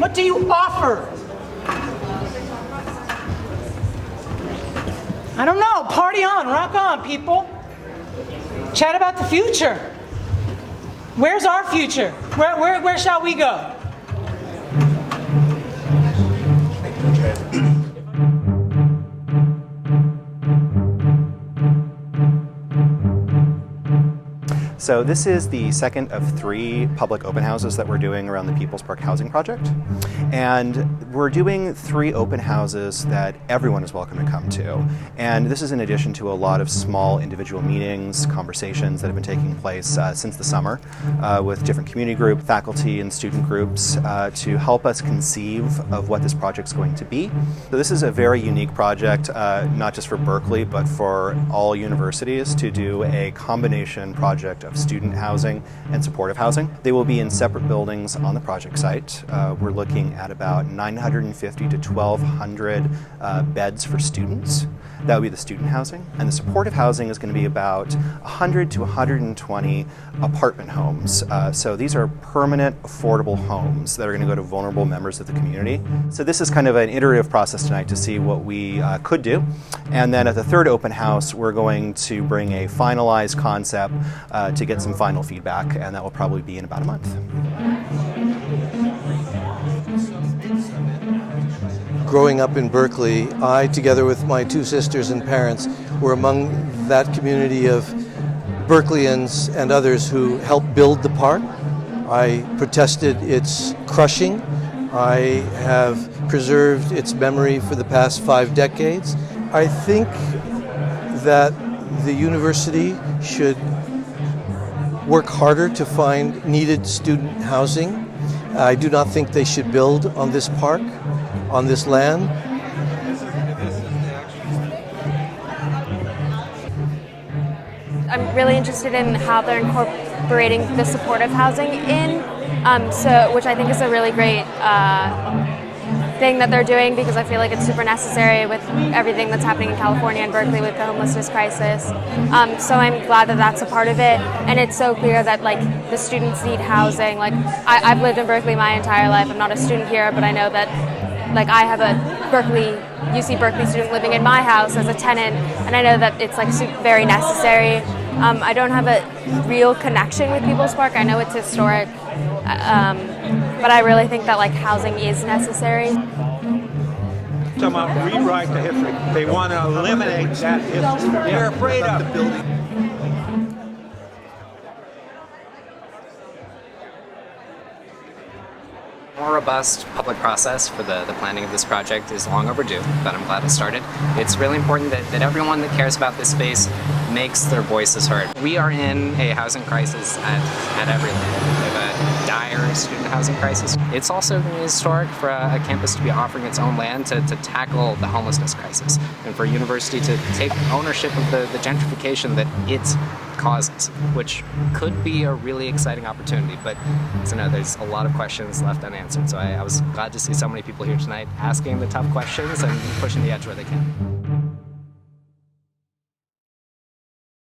What do you offer? I don't know. Party on, rock on, people. Chat about the future. Where's our future? Where shall we go? So this is the second of 3 public open houses that we're doing around the People's Park Housing Project. And we're doing 3 open houses that everyone is welcome to come to. And this is in addition to a lot of small individual meetings, conversations that have been taking place since the summer with different community group, faculty, and student groups to help us conceive of what this project's going to be. So this is a very unique project, not just for Berkeley, but for all universities to do a combination project of student housing and supportive housing. They will be in separate buildings on the project site. We're looking at about 950 to 1,200 beds for students. That would be the student housing. And the supportive housing is going to be about 100 to 120 apartment homes. So these are permanent, affordable homes that are going to go to vulnerable members of the community. So this is kind of an iterative process tonight to see what we could do. And then at the third open house, we're going to bring a finalized concept to get some final feedback, and that will probably be in about a month. Growing up in Berkeley, I, together with my 2 sisters and parents, were among that community of Berkeleyans and others who helped build the park. I protested its crushing. I have preserved its memory for the past 5 decades. I think that the university should work harder to find needed student housing. I do not think they should build on this park, on this land. I'm really interested in how they're incorporating the supportive housing in, which I think is a really great thing that they're doing, because I feel like it's super necessary with everything that's happening in California and Berkeley with the homelessness crisis. So I'm glad that that's a part of it, and it's so clear that like the students need housing. Like I've lived in Berkeley my entire life. I'm not a student here, but I know that like I have a UC Berkeley student living in my house as a tenant, and I know that it's like very necessary. I don't have a real connection with People's Park. I know it's historic, but I really think that like housing is necessary. Talking about rewrite the history. They want to eliminate that history. They're afraid of the building. More robust public process for the planning of this project is long overdue, but I'm glad it started. It's really important that everyone that cares about this space makes their voices heard. We are in a housing crisis at every level. We have a dire student housing crisis. It's also historic for a campus to be offering its own land to tackle the homelessness crisis, and for a university to take ownership of the gentrification that it causes, which could be a really exciting opportunity. But as I know, there's a lot of questions left unanswered, so I was glad to see so many people here tonight asking the tough questions and pushing the edge where they can.